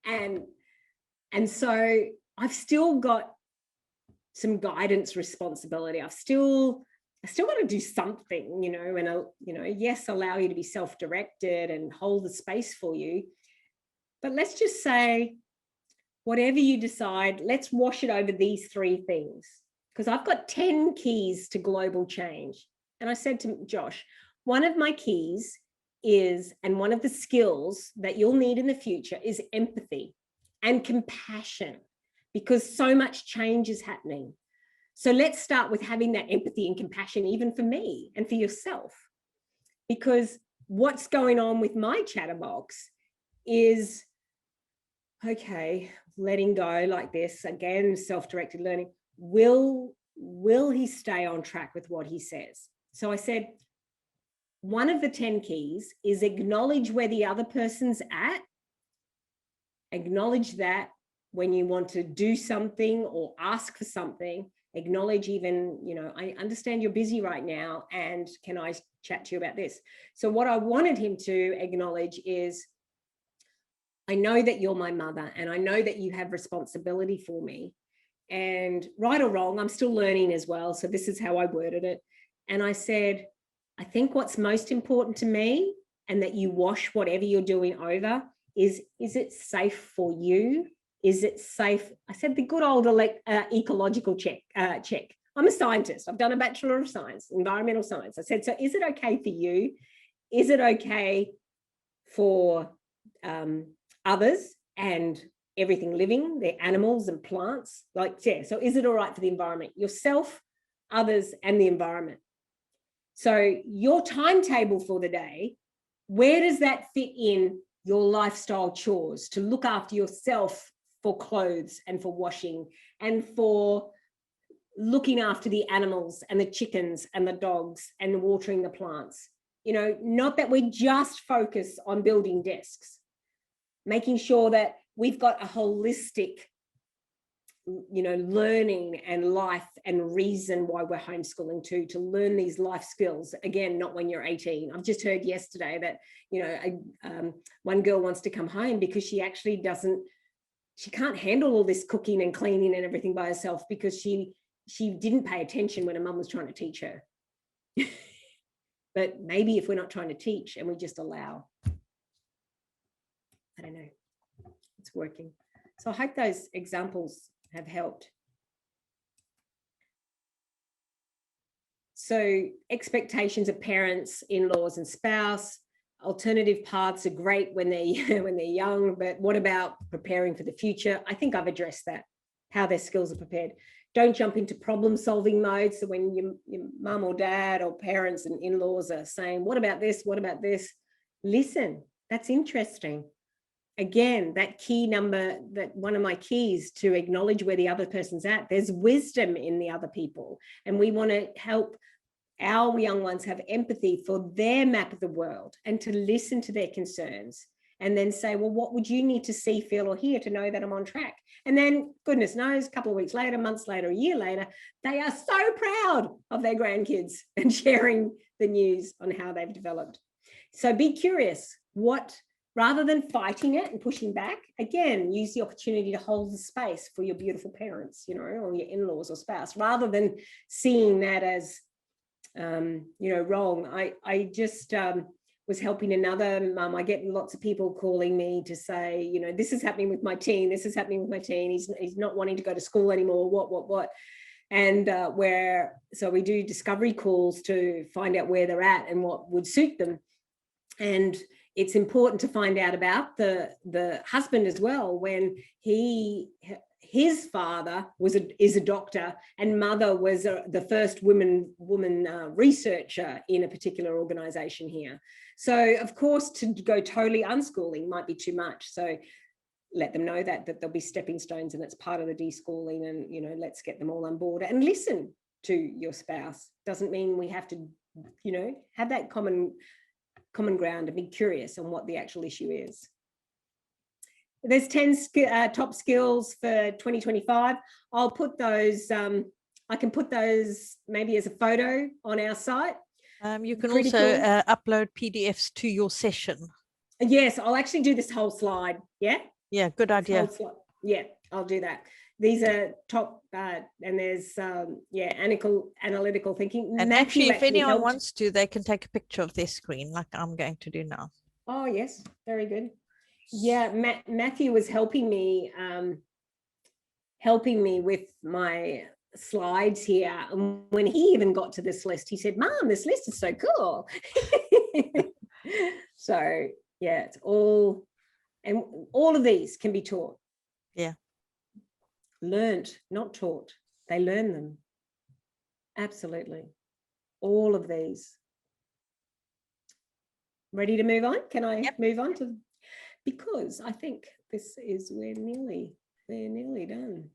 and so I've still got some guidance responsibility. I still want to do something, and yes, allow you to be self-directed and hold the space for you. But let's just say, whatever you decide, let's wash it over these 3 things, because I've got 10 keys to global change. And I said to Josh, one of my keys is, and one of the skills that you'll need in the future is empathy and compassion, because so much change is happening. So let's start with having that empathy and compassion, even for me and for yourself, because what's going on with my chatterbox is, okay, letting go like this, again, self-directed learning. Will he stay on track with what he says? So I said, one of the 10 keys is acknowledge where the other person's at. Acknowledge that when you want to do something or ask for something, acknowledge even, I understand you're busy right now, and can I chat to you about this? So what I wanted him to acknowledge is, I know that you're my mother, and I know that you have responsibility for me, and right or wrong, I'm still learning as well. So this is how I worded it. And I said, I think what's most important to me, and that you wash whatever you're doing over, is it safe for you? Is it safe? I said the good old ecological check. I'm a scientist. I've done a Bachelor of Science, environmental science. I said, so is it okay for you? Is it okay for others and everything living, the animals and plants? So is it all right for the environment? Yourself, others, and the environment. So your timetable for the day, where does that fit in your lifestyle chores to look after yourself, for clothes and for washing and for looking after the animals and the chickens and the dogs and watering the plants? Not that we just focus on building desks, making sure that we've got a holistic, learning and life and reason why we're homeschooling too, to learn these life skills. Again, not when you're 18. I've just heard yesterday that, one girl wants to come home because she actually she can't handle all this cooking and cleaning and everything by herself, because she didn't pay attention when her mum was trying to teach her. But maybe if we're not trying to teach and we just allow, I don't know, it's working. So I hope those examples have helped. So expectations of parents, in-laws and spouse. Alternative paths are great when they're young, but what about preparing for the future? I think I've addressed that, how their skills are prepared. Don't jump into problem-solving mode. So when your mum or dad or parents and in-laws are saying, what about this? What about this? Listen, that's interesting. Again, that key number, that one of my keys to acknowledge where the other person's at. There's wisdom in the other people, and we want to help our young ones have empathy for their map of the world and to listen to their concerns, and then say, well, what would you need to see, feel, or hear to know that I'm on track? And then, goodness knows, a couple of weeks later, months later, a year later, they are so proud of their grandkids and sharing the news on how they've developed. So be curious. Rather than fighting it and pushing back, again, use the opportunity to hold the space for your beautiful parents, or your in-laws or spouse, rather than seeing that as wrong. I just was helping another mum. I get lots of people calling me to say, this is happening with my teen. This is happening with my teen. He's not wanting to go to school anymore. What? And so we do discovery calls to find out where they're at and what would suit them. And it's important to find out about the husband as well, when his father is a doctor and mother was the first woman researcher in a particular organization here. So of course, to go totally unschooling might be too much. So let them know that there'll be stepping stones, and it's part of the deschooling, and let's get them all on board and listen to your spouse. Doesn't mean we have to have that common ground and be curious on what the actual issue is. There's 10 top skills for 2025. I'll put those, I can put those maybe as a photo on our site. You can Pretty also cool. upload PDFs to your session. Yes, I'll actually do this whole slide. Yeah. Yeah, good This idea. whole slide. Yeah, I'll do that. These are top, and there's analytical thinking. And Matthew actually, if anyone helped. wants to, they can take a picture of their screen like I'm going to do now. Oh yes, very good. Yeah, Matthew was helping me with my slides here. And when he even got to this list, he said, "Mom, this list is so cool." So yeah, it's all, and all of these can be taught. Yeah. Learned, not taught. They learn them. Absolutely. All of these. Ready to move on? Can I move on to, because I think this is, we're nearly done.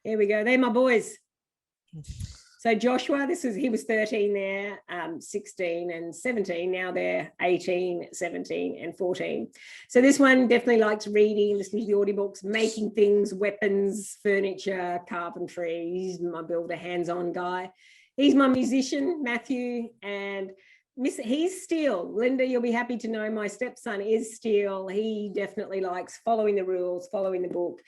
There we go. They're my boys. So Joshua, he was 13 there, 16 and 17. Now they're 18, 17 and 14. So this one definitely likes reading, listening to the audiobooks, making things, weapons, furniture, carpentry. He's my builder, hands-on guy. He's my musician, Matthew, and he's Steel. Linda, you'll be happy to know my stepson is Steel. He definitely likes following the rules, following the book.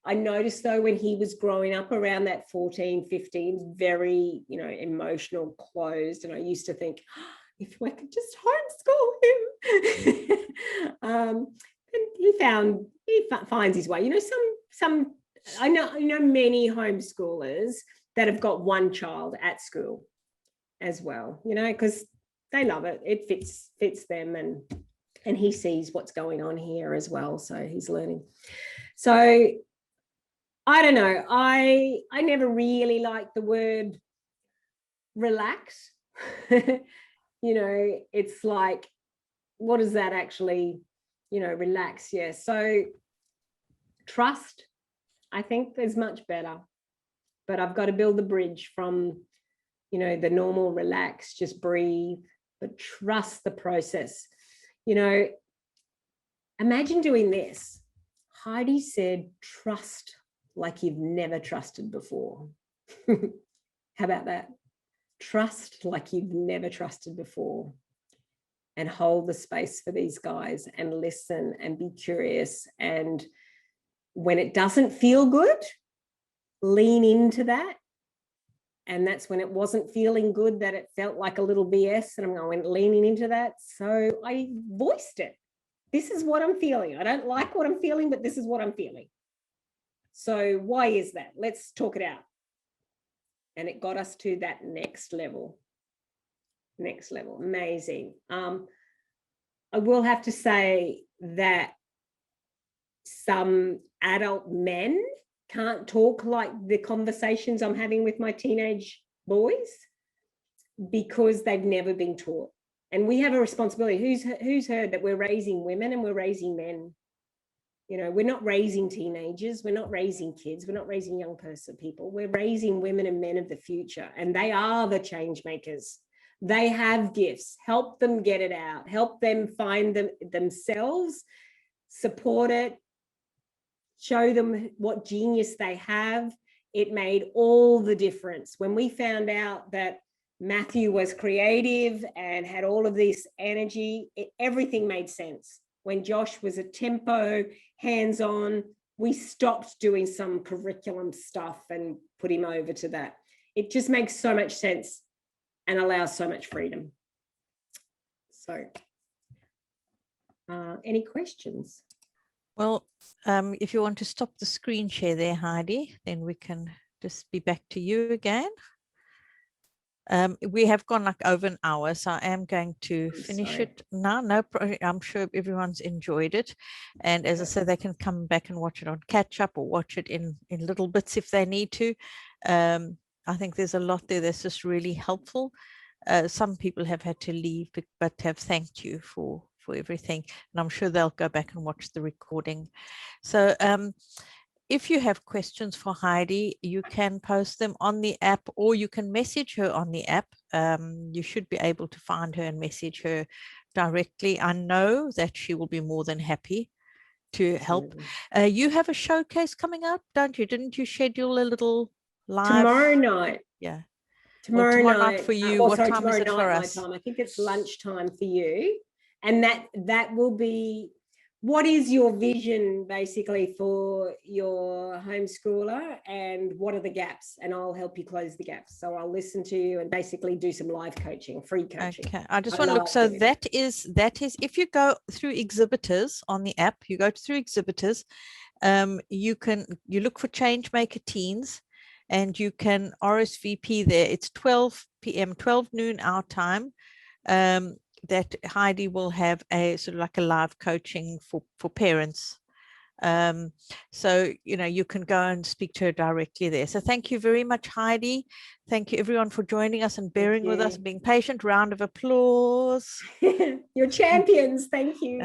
I noticed though, when he was growing up around that 14, 15, very, emotional, closed. And I used to think, if I could just homeschool him. And he finds his way. I know many homeschoolers that have got one child at school as well, because they love it. It fits them, and he sees what's going on here as well. So he's learning. So I don't know. I never really liked the word relax. It's like, what does that actually, relax? Yeah. So trust, I think, is much better. But I've got to build the bridge from, the normal relax, just breathe, but trust the process. Imagine doing this. Heidi said, trust like you've never trusted before. How about that? Trust like you've never trusted before, and hold the space for these guys and listen and be curious. And when it doesn't feel good, lean into that. And that's when it wasn't feeling good, that it felt like a little BS, and I'm going, leaning into that. So I voiced it. This is what I'm feeling. I don't like what I'm feeling, but this is what I'm feeling. So why is that? Let's talk it out. And it got us to that next level. Amazing. I will have to say that some adult men can't talk like the conversations I'm having with my teenage boys, because they've never been taught. And we have a responsibility. Who's heard that we're raising women and we're raising men? We're not raising teenagers, we're not raising kids, we're not raising young people. We're raising women and men of the future, and they are the change makers. They have gifts. Help them get it out. Help them find themselves, support it, show them what genius they have. It made all the difference. When we found out that Matthew was creative and had all of this energy, everything made sense. When Josh was a tempo, hands-on, we stopped doing some curriculum stuff and put him over to that. It just makes so much sense and allows so much freedom. So, any questions? Well, if you want to stop the screen share there, Heidi, then we can just be back to you again. We have gone like over an hour, so I am going to finish it now. I'm sure everyone's enjoyed it, and as I said, they can come back and watch it on catch up, or watch it in little bits if they need to. I think there's a lot there that's just really helpful. Some people have had to leave, but have thanked you for everything, and I'm sure they'll go back and watch the recording. So if you have questions for Heidi, you can post them on the app, or you can message her on the app. You should be able to find her and message her directly. I know that she will be more than happy to help. You have a showcase coming up, don't you? Didn't you schedule a little live? Tomorrow night. Yeah. Tomorrow night for you. What time is it for us? I think it's lunchtime for you. And that will be, what is your vision basically for your homeschooler, and what are the gaps? And I'll help you close the gaps. So I'll listen to you and basically do some live coaching, free coaching. Okay, I just I want to look. love So doing that. that is if you go through exhibitors on the app, you go through exhibitors, you look for Changemaker Teens, and you can RSVP there. It's 12 p.m., 12 noon our time. That Heidi will have a sort of like a live coaching for parents. So, you can go and speak to her directly there. So thank you very much, Heidi. Thank you everyone for joining us and bearing with us, you. being patient. Round of applause. You're champions. Thank you.